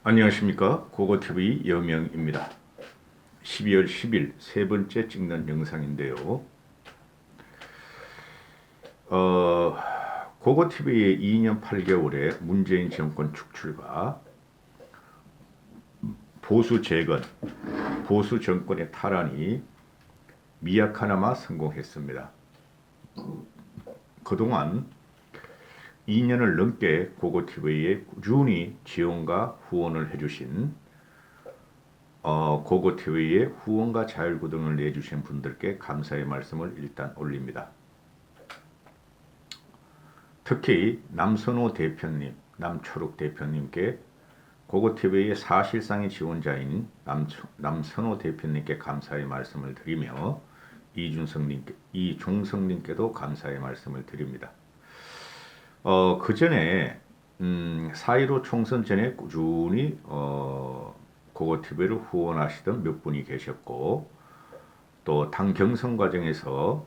안녕하십니까, 고고TV 여명입니다. 12월 10일 세 번째 찍는 영상인데요. 고고TV의 2년 8개월의 문재인 정권 축출과 보수 재건, 보수 정권의 탈환이 미약하나마 성공했습니다. 그동안 2년을 넘게 고고TV에 꾸준히 지원과 후원을 해주신 고고TV의 후원과 자율구독을 내주신 분들께 감사의 말씀을 일단 올립니다. 특히 남선호 대표님, 남초록 대표님께 고고TV의 사실상의 지원자인 남선호 대표님께 감사의 말씀을 드리며 이종성님께도 감사의 말씀을 드립니다. 그 전에 4.15 총선 전에 꾸준히 고고TV를 후원하시던 몇 분이 계셨고, 또 당 경선 과정에서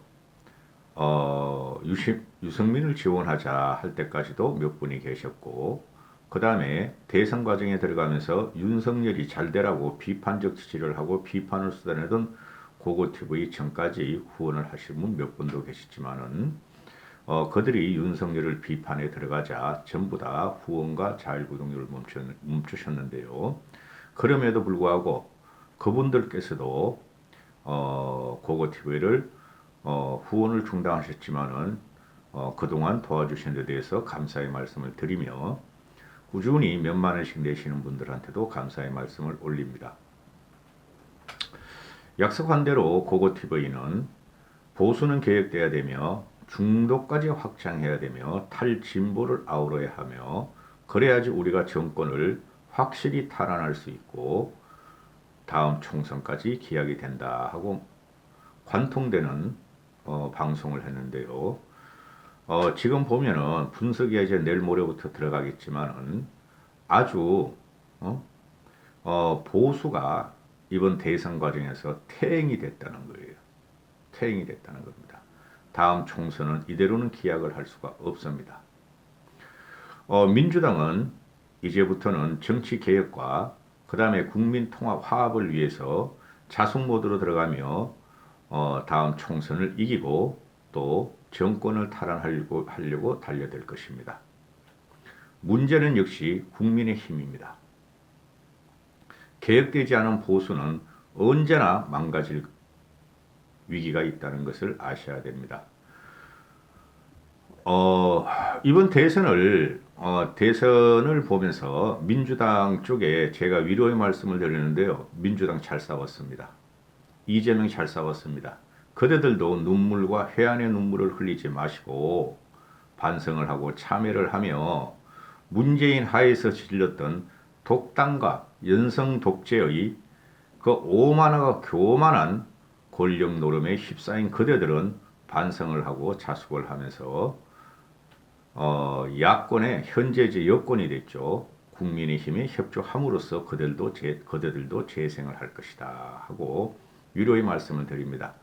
유승민을 지원하자 할 때까지도 몇 분이 계셨고, 그 다음에 대선 과정에 들어가면서 윤석열이 잘 되라고 비판적 지지를 하고 비판을 쏟아내던 고고TV 전까지 후원을 하신 분 몇 분도 계시지만은 그들이 윤석열을 비판에 들어가자 전부 다 후원과 자율구독률을 멈추셨는데요. 그럼에도 불구하고 그분들께서도 고고TV를 후원을 중단하셨지만은 그동안 도와주신 데 대해서 감사의 말씀을 드리며 꾸준히 몇만 원씩 내시는 분들한테도 감사의 말씀을 올립니다. 약속한 대로 고고TV는 보수는 개혁돼야 되며 중도까지 확장해야 되며 탈진보를 아우러야 하며, 그래야지 우리가 정권을 확실히 탈환할 수 있고 다음 총선까지 기약이 된다 하고 관통되는 방송을 했는데요. 지금 보면은 분석이 이제 내일 모레부터 들어가겠지만은 아주 보수가 이번 대선 과정에서 퇴행이 됐다는 거예요. 퇴행이 됐다는 겁니다. 다음 총선은 이대로는 기약을 할 수가 없습니다. 민주당은 이제부터는 정치 개혁과 그 다음에 국민 통합 화합을 위해서 자숙 모드로 들어가며 다음 총선을 이기고 또 정권을 탈환하려고 달려들 것입니다. 문제는 역시 국민의 힘입니다. 개혁되지 않은 보수는 언제나 망가질 위기가 있다는 것을 아셔야 됩니다. 이번 대선을 보면서 민주당 쪽에 제가 위로의 말씀을 드리는데요. 민주당 잘 싸웠습니다. 이재명 잘 싸웠습니다. 그대들도 눈물과 해안의 눈물을 흘리지 마시고 반성을 하고 참여를 하며 문재인 하에서 질렀던 독단과 연성 독재의 그 오만하고 교만한 권력 노름에 휩싸인 그대들은 반성을 하고 자숙을 하면서 야권의 현재 여권이 됐죠. 국민의힘에 협조함으로써 그대들도 재생을 할 것이다 하고 위로의 말씀을 드립니다.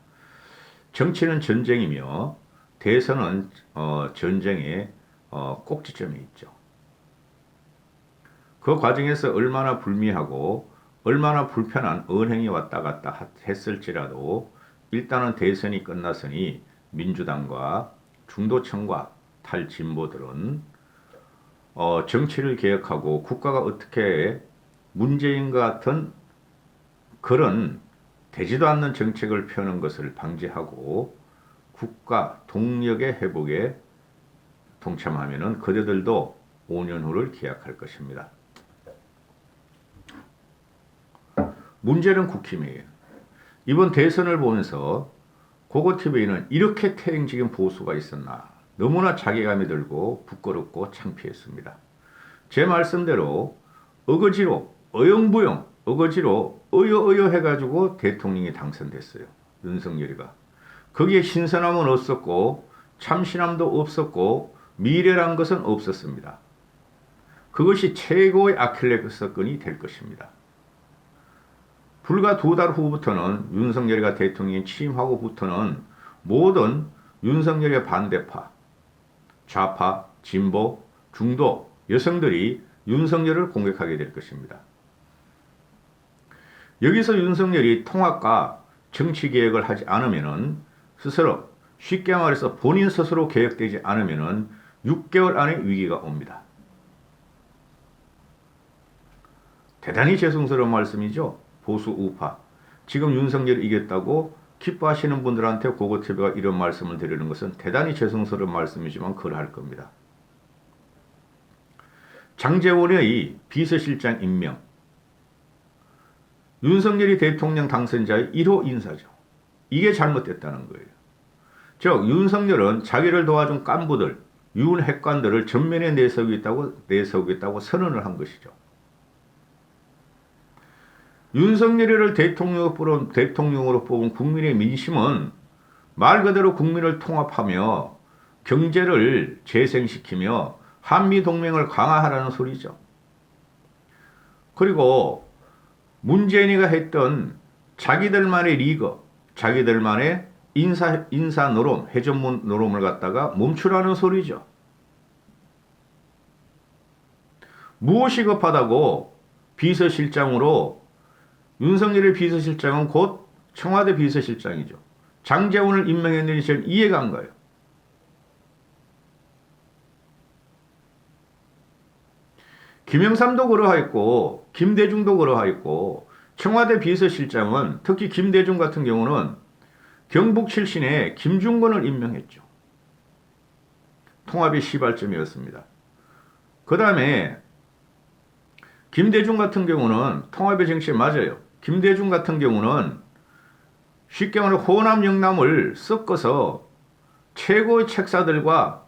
정치는 전쟁이며 대선은 전쟁의 꼭지점에 있죠. 그 과정에서 얼마나 불미하고 얼마나 불편한 언행이 왔다 갔다 했을지라도 일단은 대선이 끝났으니 민주당과 중도층과 탈진보들은 정치를 개혁하고 국가가 어떻게 문재인 같은 그런 되지도 않는 정책을 펴는 것을 방지하고 국가 동력의 회복에 동참하면은 그대들도 5년 후를 기약할 것입니다. 문제는 국힘이에요. 이번 대선을 보면서 고고TV는 이렇게 퇴행적인 보수가 있었나, 너무나 자괴감이 들고 부끄럽고 창피했습니다. 제 말씀대로 어거지로 어영부영 어거지로 어여어여 해가지고 대통령이 당선됐어요. 윤석열이가. 거기에 신선함은 없었고 참신함도 없었고 미래란 것은 없었습니다. 그것이 최고의 아킬레스건이 될 것입니다. 불과 2달 후부터는 윤석열이가 대통령에 취임하고부터는 모든 윤석열의 반대파, 좌파, 진보, 중도 여성들이 윤석열을 공격하게 될 것입니다. 여기서 윤석열이 통합과 정치 개혁을 하지 않으면은 스스로 쉽게 말해서 본인 스스로 개혁되지 않으면은 6개월 안에 위기가 옵니다. 대단히 죄송스러운 말씀이죠. 보수 우파. 지금 윤석열이 이겼다고 기뻐하시는 분들한테 고고TV가 이런 말씀을 드리는 것은 대단히 죄송스러운 말씀이지만 그러할 겁니다. 장제원의 비서실장 임명. 윤석열이 대통령 당선자의 1호 인사죠. 이게 잘못됐다는 거예요. 즉 윤석열은 자기를 도와준 깐부들, 윤핵관들을 전면에 내세우겠다고 선언을 한 것이죠. 윤석열이를 대통령으로 뽑은 국민의 민심은 말 그대로 국민을 통합하며 경제를 재생시키며 한미동맹을 강화하라는 소리죠. 그리고 문재인이가 했던 자기들만의 리그, 자기들만의 인사 노름, 회전문 노름을 갖다가 멈추라는 소리죠. 무엇이 급하다고 비서실장으로 윤석열의 비서실장은 곧 청와대 비서실장이죠. 장제원을 임명했는지 저는 이해가 안 가요. 김영삼도 그러하였고 김대중도 그러하였고 청와대 비서실장은 특히 김대중 같은 경우는 경북 출신의 김중건을 임명했죠. 통합의 시발점이었습니다. 그 다음에 김대중 같은 경우는 통합의 정치에 맞아요. 김대중 같은 경우는 쉽게 말해 호남 영남을 섞어서 최고의 책사들과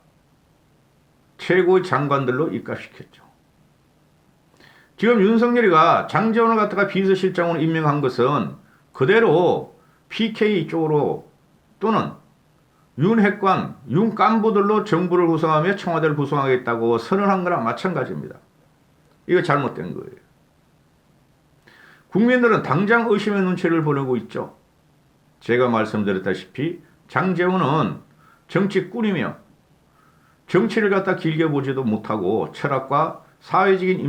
최고의 장관들로 입각시켰죠. 지금 윤석열이가 장제원을 갖다가 비서실장으로 임명한 것은 그대로 PK 쪽으로 또는 윤핵관, 윤幹부들로 정부를 구성하며 청와대를 구성하겠다고 선언한 거랑 마찬가지입니다. 이거 잘못된 거예요. 국민들은 당장 의심의 눈치를 보내고 있죠. 제가 말씀드렸다시피 장제원은 정치꾼이며 정치를 갖다 길게 보지도 못하고 철학과 사회적인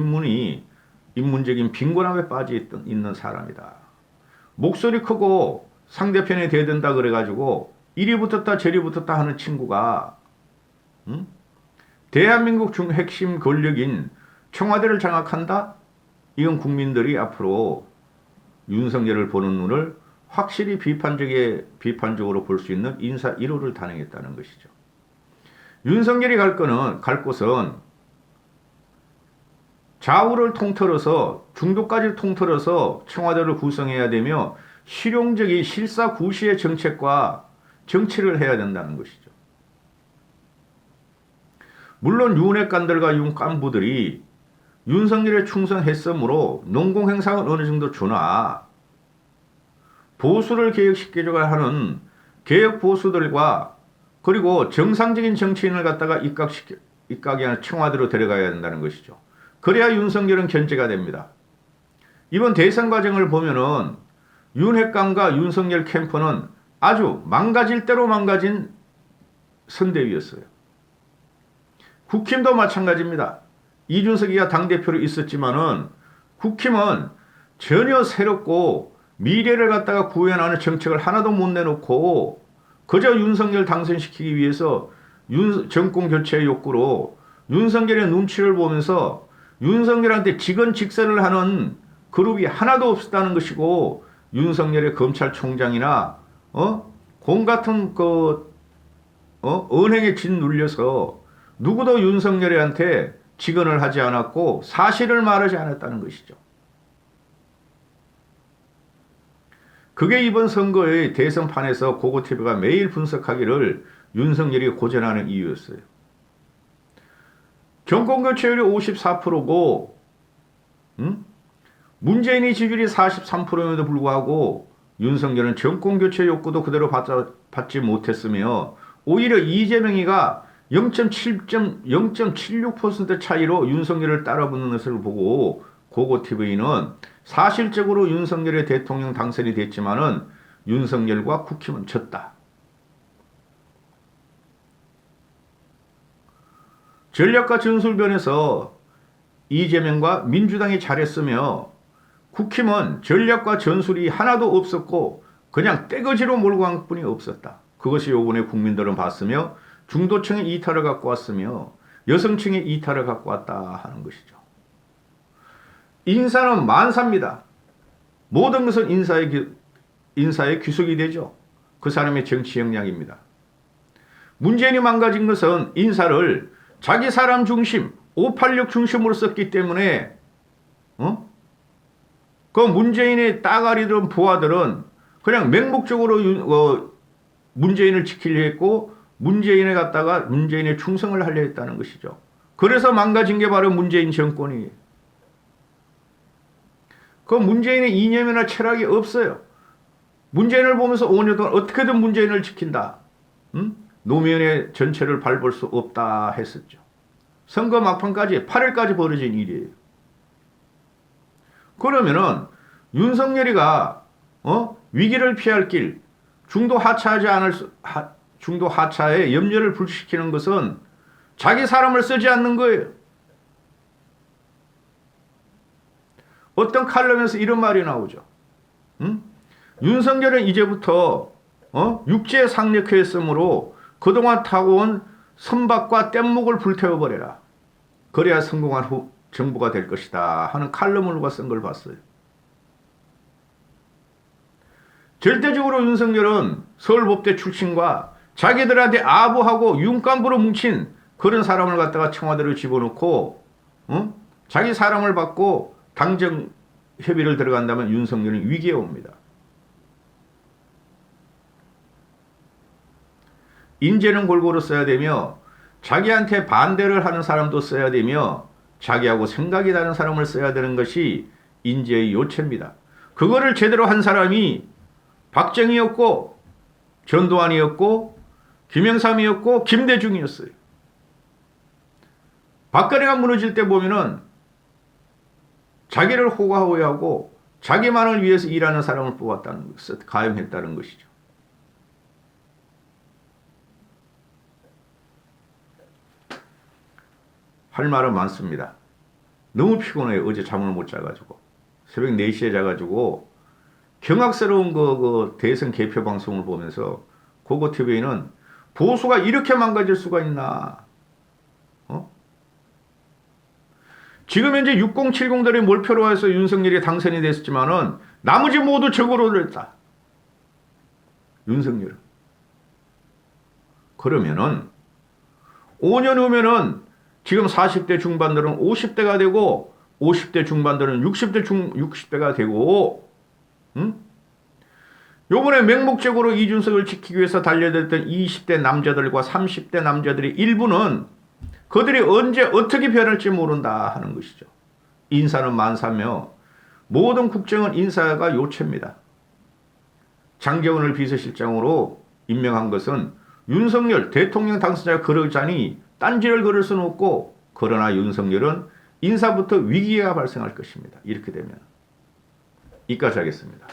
인문적인 빈곤함에 빠져 있는 사람이다. 목소리 크고 상대편에 대든다 그래가지고 이리 붙었다 저리 붙었다 하는 친구가 대한민국 중 핵심 권력인 청와대를 장악한다? 이건 국민들이 앞으로 윤석열을 보는 눈을 확실히 비판적으로 볼 수 있는 인사 1호를 단행했다는 것이죠. 윤석열이 갈 곳은 좌우를 통틀어서 중도까지 통틀어서 청와대를 구성해야 되며 실용적인 실사구시의 정책과 정치를 해야 된다는 것이죠. 물론 윤핵관들과 윤幹부들이 윤석열에 충성했으므로 농공행상은 어느 정도 주나 보수를 개혁시키려고 하는 개혁보수들과 그리고 정상적인 정치인을 갖다가 입각이 하는 청와대로 데려가야 된다는 것이죠. 그래야 윤석열은 견제가 됩니다. 이번 대선 과정을 보면은 윤핵관과 윤석열 캠프는 아주 망가질 대로 망가진 선대위였어요. 국힘도 마찬가지입니다. 이준석이가 당대표로 있었지만은 국힘은 전혀 새롭고 미래를 갖다가 구현하는 정책을 하나도 못 내놓고 그저 윤석열 당선시키기 위해서 정권 교체의 욕구로 윤석열의 눈치를 보면서 윤석열한테 직언직선을 하는 그룹이 하나도 없었다는 것이고 윤석열의 검찰총장이나 공 같은 언행에 짓눌려서 누구도 윤석열한테 직언을 하지 않았고 사실을 말하지 않았다는 것이죠. 그게 이번 선거의 대선판에서 고고TV가 매일 분석하기를 윤석열이 고전하는 이유였어요. 정권교체율이 54%고 문재인의 지지율이 43%임에도 불구하고 윤석열은 정권교체 욕구도 그대로 받지 못했으며 오히려 이재명이가 0.76% 차이로 윤석열을 따라붙는 것을 보고 고고TV는 사실적으로 윤석열의 대통령 당선이 됐지만은 윤석열과 국힘은 졌다. 전략과 전술변에서 이재명과 민주당이 잘했으며 국힘은 전략과 전술이 하나도 없었고 그냥 떼거지로 몰고 간 뿐이 없었다. 그것이 요번에 국민들은 봤으며 중도층의 이탈을 갖고 왔으며 여성층의 이탈을 갖고 왔다 하는 것이죠. 인사는 만사입니다. 모든 것은 인사의 귀속이 되죠. 그 사람의 정치 역량입니다. 문재인이 망가진 것은 인사를 자기 사람 중심, 586 중심으로 썼기 때문에 그 문재인의 따가리든 부하들은 그냥 맹목적으로 문재인을 지키려 했고 문재인에 갖다가 문재인의 충성을 하려 했다는 것이죠. 그래서 망가진 게 바로 문재인 정권이에요. 그 문재인의 이념이나 철학이 없어요. 문재인을 보면서 5년 동안 어떻게든 문재인을 지킨다. 노무현의 전체를 밟을 수 없다 했었죠. 선거 막판까지 8일까지 벌어진 일이에요. 그러면은 윤석열이가 위기를 피할 길, 중도 하차에 염려를 불식시키는 것은 자기 사람을 쓰지 않는 거예요. 어떤 칼럼에서 이런 말이 나오죠. 윤석열은 이제부터 육지에 상륙했으므로 그동안 타고 온 선박과 뗏목을 불태워버려라. 그래야 성공한 후 정부가 될 것이다 하는 칼럼을 누가 쓴 걸 봤어요. 절대적으로 윤석열은 서울법대 출신과 자기들한테 아부하고 윤幹부로 뭉친 그런 사람을 갖다가 청와대로 집어넣고 자기 사람을 받고 당정 협의를 들어간다면 윤석열은 위기에 옵니다. 인재는 골고루 써야 되며 자기한테 반대를 하는 사람도 써야 되며 자기하고 생각이 다른 사람을 써야 되는 것이 인재의 요체입니다. 그거를 제대로 한 사람이 박정희였고 전두환이었고 김영삼이었고 김대중이었어요. 박근혜가 무너질 때 보면은 자기를 호가호위하고 자기만을 위해서 일하는 사람을 뽑았다는 것을 가용했다는 것이죠. 할 말은 많습니다. 너무 피곤해요. 어제 잠을 못 자가지고. 새벽 4시에 자가지고 경악스러운 그 대선 개표 방송을 보면서 고고TV는 보수가 이렇게 망가질 수가 있나. 지금 현재 6070들이 몰표로 해서 윤석열이 당선이 됐지만은 나머지 모두 적으로 했다. 윤석열은. 그러면은 5년 후면은 지금 40대 중반들은 50대가 되고 50대 중반들은 60대가 되고 요번에 맹목적으로 이준석을 지키기 위해서 달려들던 20대 남자들과 30대 남자들의 일부는 그들이 언제 어떻게 변할지 모른다 하는 것이죠. 인사는 만사며 모든 국정은 인사가 요체입니다. 장제원을 비서실장으로 임명한 것은 윤석열 대통령 당선자가 그러자니 딴지를 걸을 수는 없고 그러나 윤석열은 인사부터 위기가 발생할 것입니다. 이렇게 되면. 이까지 하겠습니다.